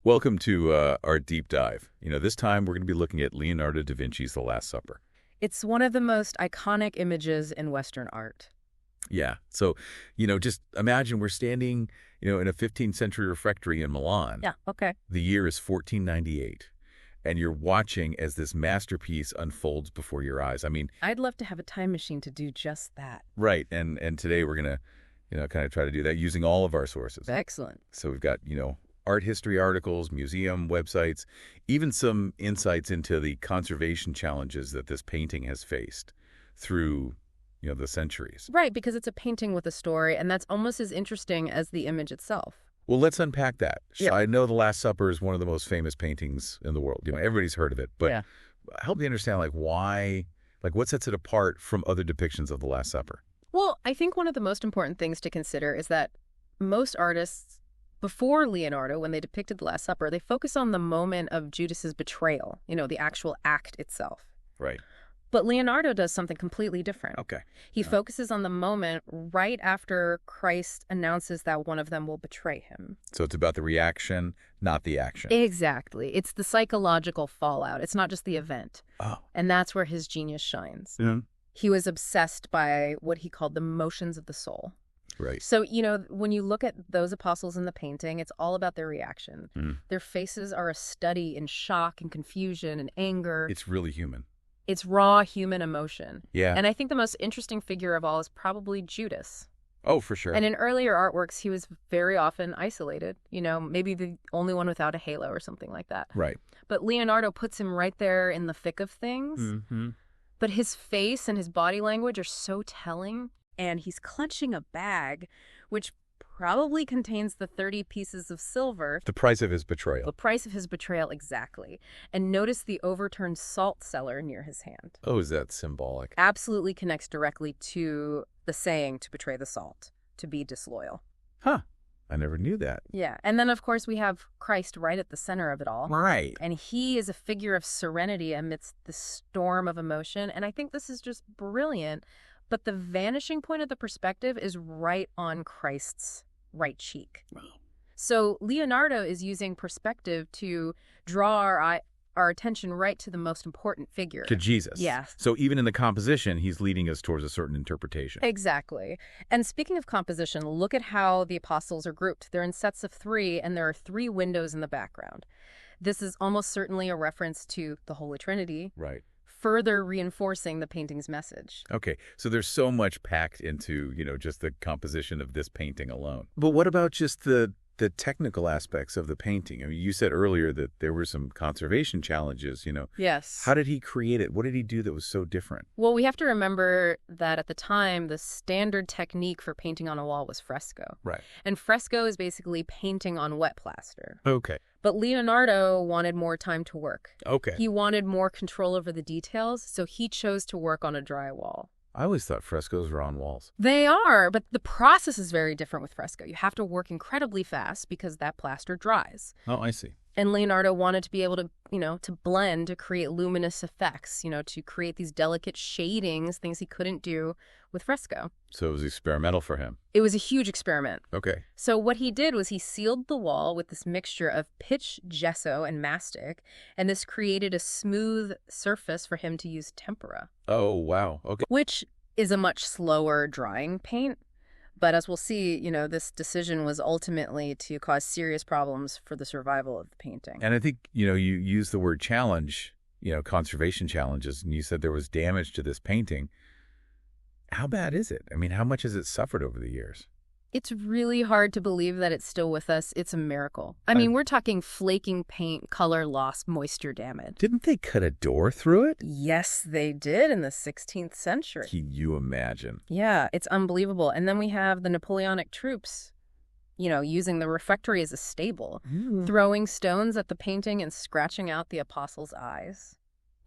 Welcome to our deep dive. This time we're going to be looking at Leonardo da Vinci's The Last Supper. It's one of the most iconic images in Western art. Yeah. So, just imagine we're standing, in a 15th century refectory in Milan. Yeah, okay. The year is 1498, and you're watching as this masterpiece unfolds before your eyes. I'd love to have a time machine to do just that. Right. And today we're going to, kind of try to do that using all of our sources. Excellent. So we've got, art history articles, museum websites, even some insights into the conservation challenges that this painting has faced through, the centuries. Right, because it's a painting with a story, and that's almost as interesting as the image itself. Well, let's unpack that. Yeah. I know The Last Supper is one of the most famous paintings in the world. Everybody's heard of it, but Yeah. help me understand, why, what sets it apart from other depictions of The Last Supper? Well, I think one of the most important things to consider is that most artists, before Leonardo, when they depicted the Last Supper, they focus on the moment of Judas's betrayal, the actual act itself. Right. But Leonardo does something completely different. Okay. He focuses on the moment right after Christ announces that one of them will betray him. So it's about the reaction, not the action. Exactly. It's the psychological fallout. It's not just the event. Oh. And that's where his genius shines. Yeah. He was obsessed by what he called the motions of the soul. Right. So, when you look at those apostles in the painting, it's all about their reaction. Their faces are a study in shock and confusion and anger. It's really human. It's raw human emotion. Yeah. And I think the most interesting figure of all is probably Judas. Oh, for sure. And in earlier artworks, he was very often isolated, maybe the only one without a halo or something like that. Right. But Leonardo puts him right there in the thick of things. Mm-hmm. But his face and his body language are so telling. And he's clutching a bag, which probably contains the 30 pieces of silver. The price of his betrayal. The price of his betrayal, exactly. And notice the overturned salt cellar near his hand. Oh, is that symbolic? Absolutely connects directly to the saying to betray the salt, to be disloyal. Huh. I never knew that. Yeah. And then, of course, we have Christ right at the center of it all. Right. And he is a figure of serenity amidst the storm of emotion. And I think this is just brilliant. But the vanishing point of the perspective is right on Christ's right cheek. Wow. So Leonardo is using perspective to draw our attention right to the most important figure. To Jesus. Yeah. So even in the composition, he's leading us towards a certain interpretation. Exactly. And speaking of composition, look at how the apostles are grouped. They're in sets of 3, and there are 3 windows in the background. This is almost certainly a reference to the Holy Trinity. Right. Further reinforcing the painting's message. Okay, so there's so much packed into, just the composition of this painting alone. But what about just the technical aspects of the painting? You said earlier that there were some conservation challenges, Yes. How did he create it? What did he do that was so different? Well, we have to remember that at the time, the standard technique for painting on a wall was fresco. Right. And fresco is basically painting on wet plaster. Okay. But Leonardo wanted more time to work. Okay. He wanted more control over the details, so he chose to work on a dry wall. I always thought frescoes were on walls. They are, but the process is very different with fresco. You have to work incredibly fast because that plaster dries. Oh, I see. And Leonardo wanted to be able to, to blend, to create luminous effects, to create these delicate shadings, things he couldn't do with fresco. So it was experimental for him. It was a huge experiment. Okay. So what he did was he sealed the wall with this mixture of pitch, gesso, and mastic, and this created a smooth surface for him to use tempera. Oh, wow. Okay. Which is a much slower drying paint. But as we'll see, this decision was ultimately to cause serious problems for the survival of the painting. And I think, you use the word challenge, conservation challenges, and you said there was damage to this painting. How bad is it? How much has it suffered over the years? It's really hard to believe that it's still with us. It's a miracle. We're talking flaking paint, color loss, moisture damage. Didn't they cut a door through it? Yes, they did in the 16th century. Can you imagine? Yeah, it's unbelievable. And then we have the Napoleonic troops, using the refectory as a stable, throwing stones at the painting and scratching out the apostles' eyes.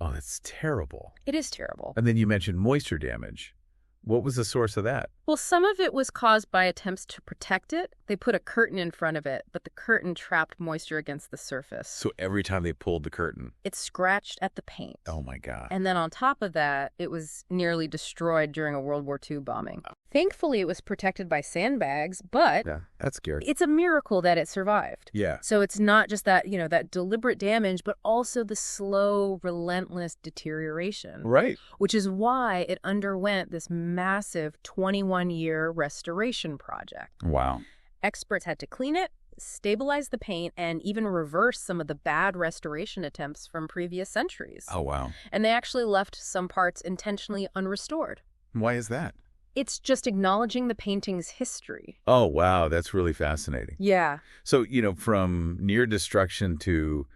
Oh, that's terrible. It is terrible. And then you mentioned moisture damage. What was the source of that? Well, some of it was caused by attempts to protect it. They put a curtain in front of it, but the curtain trapped moisture against the surface. So every time they pulled the curtain, it scratched at the paint. Oh, my God. And then on top of that, it was nearly destroyed during a World War II bombing. Thankfully, it was protected by sandbags, but Yeah, that's scary. it's a miracle that it survived. Yeah. So it's not just that, that deliberate damage, but also the slow, relentless deterioration. Right. Which is why it underwent this massive 21-year restoration project. Wow. Experts had to clean it, stabilize the paint, and even reverse some of the bad restoration attempts from previous centuries. Oh, wow. And they actually left some parts intentionally unrestored. Why is that? It's just acknowledging the painting's history. Oh, wow. That's really fascinating. Yeah. So, from near destruction to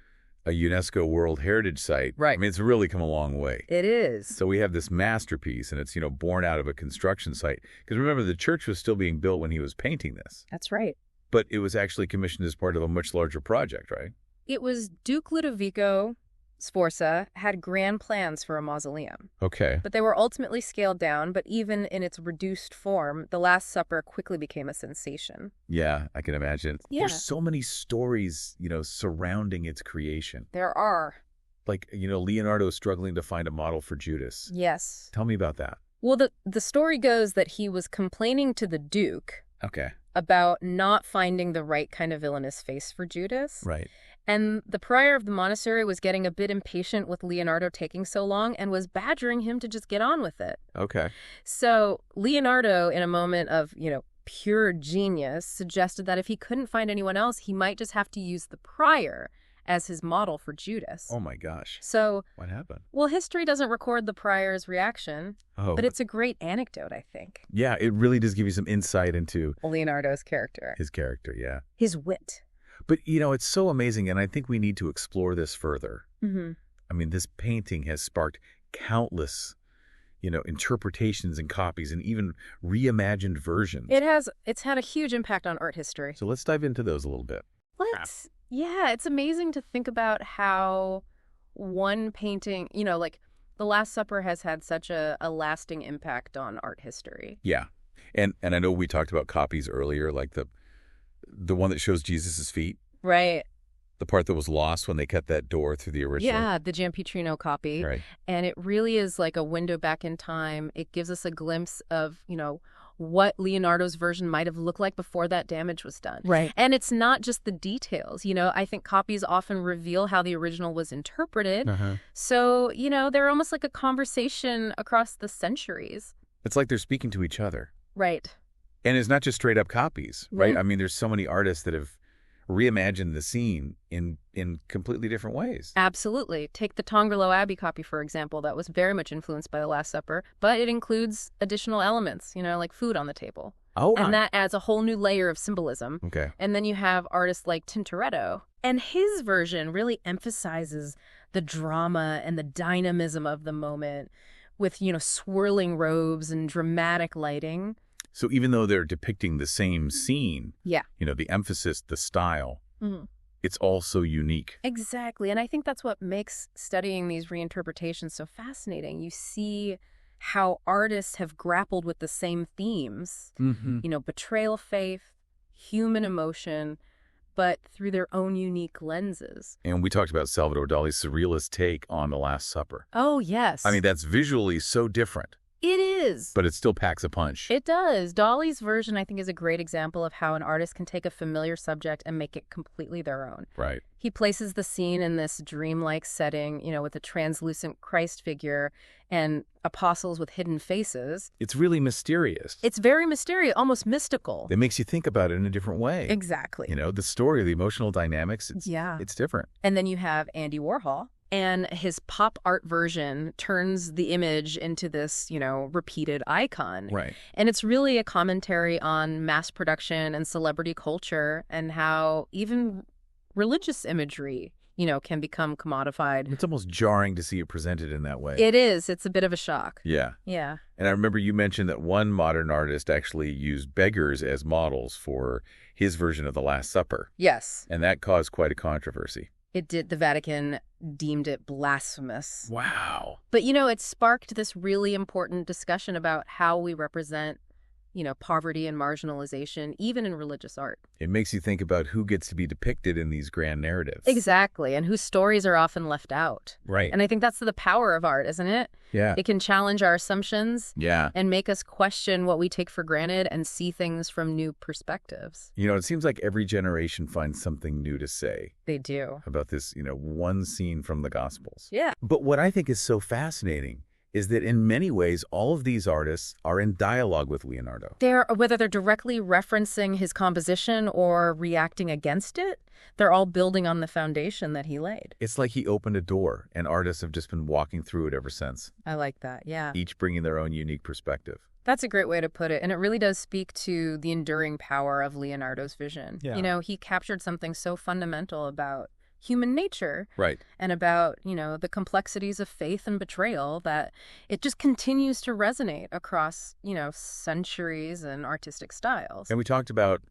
a UNESCO World Heritage Site, Right. I mean, it's really come a long way. It is. So we have this masterpiece, and it's, born out of a construction site. Because remember, the church was still being built when he was painting this. That's right. But it was actually commissioned as part of a much larger project, right? It was Duke Ludovico Sforza had grand plans for a mausoleum. Okay. But they were ultimately scaled down, but even in its reduced form, The Last Supper quickly became a sensation. Yeah, I can imagine. Yeah. There's so many stories, surrounding its creation. There are. Like, Leonardo struggling to find a model for Judas. Yes. Tell me about that. Well, the story goes that he was complaining to the Duke Okay. about not finding the right kind of villainous face for Judas. Right. And the prior of the monastery was getting a bit impatient with Leonardo taking so long and was badgering him to just get on with it. Okay. So Leonardo, in a moment of, pure genius, suggested that if he couldn't find anyone else, he might just have to use the prior as his model for Judas. Oh, my gosh. So, What happened? well, history doesn't record the prior's reaction, Oh. but it's a great anecdote, I think. Yeah, it really does give you some insight into Leonardo's character. his character, yeah. His wit. But, it's so amazing, and I think we need to explore this further. Mm-hmm. I mean, this painting has sparked countless, interpretations and copies and even reimagined versions. It's had a huge impact on art history. So let's dive into those a little bit. Yeah, it's amazing to think about how one painting, like The Last Supper has had such a lasting impact on art history. Yeah. And I know we talked about copies earlier, like the one that shows Jesus's feet, Right. the part that was lost when they cut that door through the original. Yeah, the Giampitrino copy. Right. And it really is like a window back in time. It gives us a glimpse of, what Leonardo's version might have looked like before that damage was done. Right. And it's not just the details. I think copies often reveal how the original was interpreted. Uh-huh. So, they're almost like a conversation across the centuries. It's like they're speaking to each other. Right. And it's not just straight up copies, right? Mhm. I mean, there's so many artists that have reimagined the scene in completely different ways. Absolutely. Take the Tongerlo Abbey copy, for example. That was very much influenced by The Last Supper, but it includes additional elements, like food on the table. Oh, And that adds a whole new layer of symbolism. okay. And then you have artists like Tintoretto. And his version really emphasizes the drama and the dynamism of the moment with, swirling robes and dramatic lighting. So even though they're depicting the same scene, Yeah. the emphasis, the style, Mhm. it's all so unique. Exactly. And I think that's what makes studying these reinterpretations so fascinating. You see how artists have grappled with the same themes, Mm-hmm. betrayal, faith, human emotion, but through their own unique lenses. And we talked about Salvador Dali's surrealist take on The Last Supper. Oh, yes. I mean, that's visually so different, it is. but it still packs a punch. It does. Dali's version, I think, is a great example of how an artist can take a familiar subject and make it completely their own. Right. He places the scene in this dreamlike setting, with a translucent Christ figure and apostles with hidden faces. It's really mysterious. It's very mysterious, almost mystical. It makes you think about it in a different way. Exactly. The story, the emotional dynamics, it's different. And then you have Andy Warhol, and his pop art version turns the image into this, repeated icon. Right. And it's really a commentary on mass production and celebrity culture and how even religious imagery, can become commodified. It's almost jarring to see it presented in that way. It is. It's a bit of a shock. Yeah. Yeah. And I remember you mentioned that one modern artist actually used beggars as models for his version of The Last Supper. Yes. And that caused quite a controversy. It did. The Vatican deemed it blasphemous. Wow. But, it sparked this really important discussion about how we represent, poverty and marginalization, even in religious art. It makes you think about who gets to be depicted in these grand narratives. Exactly, and whose stories are often left out. Right. And I think that's the power of art, isn't it? Yeah. It can challenge our assumptions and make us question what we take for granted and see things from new perspectives. It seems like every generation finds something new to say. They do. About this, one scene from the Gospels. Yeah. But what I think is so fascinating is that in many ways, all of these artists are in dialogue with Leonardo. Whether they're directly referencing his composition or reacting against it, they're all building on the foundation that he laid. It's like he opened a door, and artists have just been walking through it ever since. I like that, yeah. Each bringing their own unique perspective. That's a great way to put it, and it really does speak to the enduring power of Leonardo's vision. Yeah. He captured something so fundamental about human nature, right, and about, the complexities of faith and betrayal that it just continues to resonate across, centuries and artistic styles. And we talked about,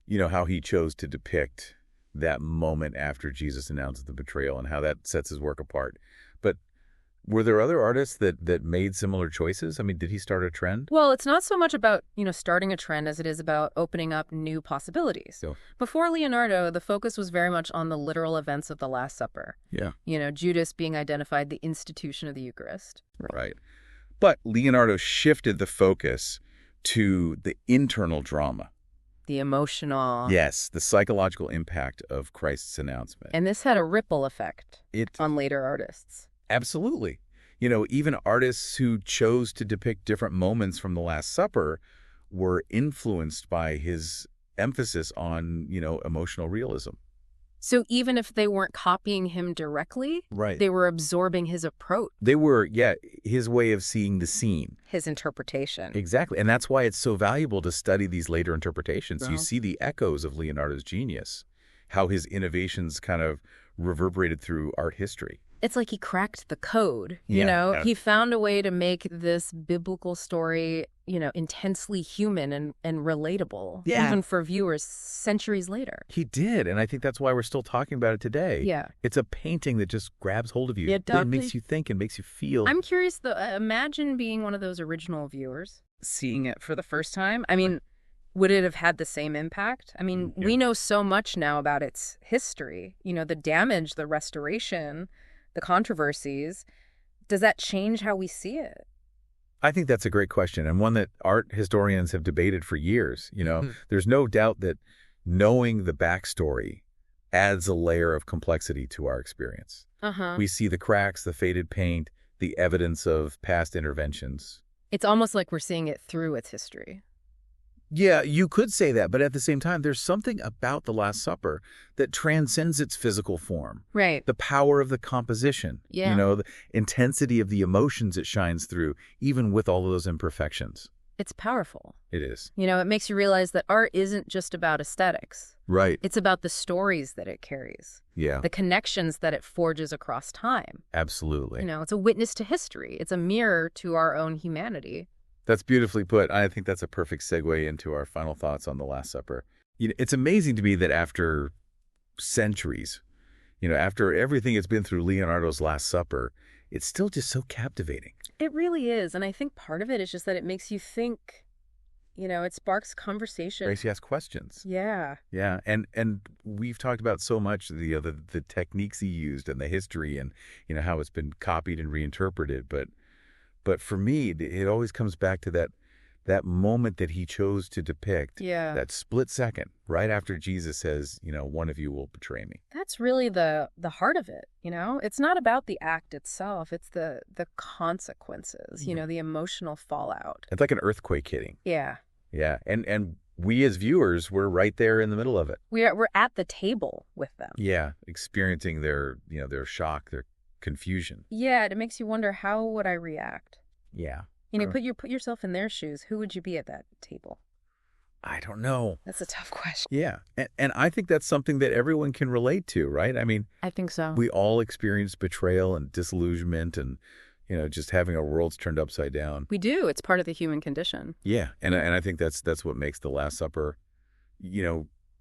how he chose to depict that moment after Jesus announced the betrayal and how that sets his work apart. But were there other artists that made similar choices? I mean, did he start a trend? Well, it's not so much about, starting a trend as it is about opening up new possibilities. So, before Leonardo, the focus was very much on the literal events of the Last Supper. Yeah. Judas being identified the institution of the Eucharist. Right. But Leonardo shifted the focus to the internal drama. The emotional. Yes, the psychological impact of Christ's announcement. And this had a ripple effect on later artists. Absolutely. Even artists who chose to depict different moments from the Last Supper were influenced by his emphasis on, emotional realism. So even if they weren't copying him directly, right, they were absorbing his approach. They were, his way of seeing the scene. His interpretation. Exactly. And that's why it's so valuable to study these later interpretations. Well, you see the echoes of Leonardo's genius, how his innovations kind of reverberated through art history. It's like he cracked the code, Yeah. He found a way to make this biblical story, intensely human and relatable, even for viewers centuries later. He did, and I think that's why we're still talking about it today. Yeah. It's a painting that just grabs hold of you. It does. It makes you think and makes you feel. I'm curious, though, imagine being one of those original viewers, seeing it for the first time. I mean, would it have had the same impact? I mean, we know so much now about its history, the damage, the restoration, the controversies. Does that change how we see it? I think that's a great question, and one that art historians have debated for years. There's no doubt that knowing the backstory adds a layer of complexity to our experience. We see the cracks, the faded paint, the evidence of past interventions. It's almost like we're seeing it through its history. Yeah, you could say that, but at the same time, there's something about the Last Supper that transcends its physical form. Right. The power of the composition. Yeah. The intensity of the emotions it shines through, even with all of those imperfections. It's powerful. It is. It makes you realize that art isn't just about aesthetics. Right. It's about the stories that it carries. Yeah. The connections that it forges across time. Absolutely. It's a witness to history. It's a mirror to our own humanity. That's beautifully put. I think that's a perfect segue into our final thoughts on the Last Supper. It's amazing to me that after centuries, after everything it's been through Leonardo's Last Supper, it's still just so captivating. It really is. And I think part of it is just that it makes you think, it sparks conversation. Makes you ask questions. Yeah. Yeah. And we've talked about so much the techniques he used and the history and, how it's been copied and reinterpreted. But for me, it always comes back to that moment that he chose to depict. Yeah. That split second, right after Jesus says, one of you will betray me. That's really the heart of it, It's not about the act itself. It's the consequences, the emotional fallout. It's like an earthquake hitting. Yeah. Yeah. And we as viewers, we're right there in the middle of it. We're at the table with them. Yeah. Experiencing their shock, their confusion. Yeah, it makes you wonder, how would I react? Yeah. Put yourself in their shoes. Who would you be at that table? I don't know. That's a tough question. Yeah. And I think that's something that everyone can relate to, right? I mean, I think so. We all experience betrayal and disillusionment and, just having our worlds turned upside down. We do. It's part of the human condition. Yeah. And I think that's what makes the Last Supper,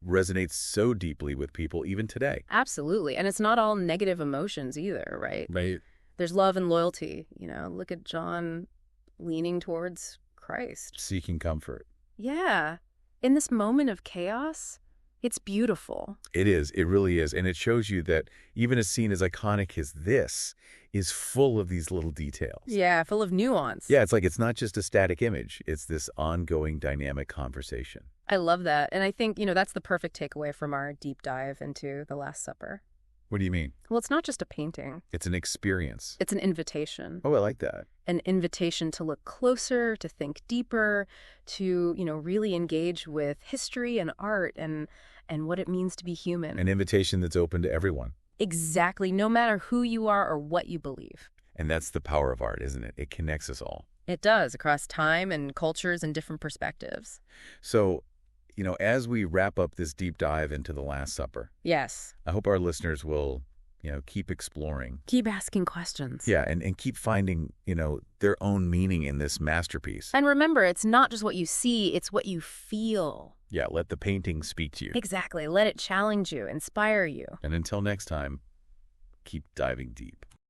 resonates so deeply with people even today. Absolutely. And it's not all negative emotions either, right? Right. There's love and loyalty. Look at John leaning towards Christ. Seeking comfort. Yeah. In this moment of chaos, it's beautiful. It is. It really is. And it shows you that even a scene as iconic as this is full of these little details. Yeah, full of nuance. Yeah, it's like it's not just a static image. It's this ongoing dynamic conversation. I love that. And I think, that's the perfect takeaway from our deep dive into The Last Supper. What do you mean? Well, it's not just a painting. It's an experience. It's an invitation. Oh, I like that. An invitation to look closer, to think deeper, to, really engage with history and art and what it means to be human. An invitation that's open to everyone. Exactly, no matter who you are or what you believe. And that's the power of art, isn't it? It connects us all. It does, across time and cultures and different perspectives. So, as we wrap up this deep dive into The Last Supper, Yes. I hope our listeners will, keep exploring. Keep asking questions. Yeah, and keep finding, their own meaning in this masterpiece. And remember, it's not just what you see, it's what you feel. Yeah, let the painting speak to you. Exactly. Let it challenge you, inspire you. And until next time, keep diving deep.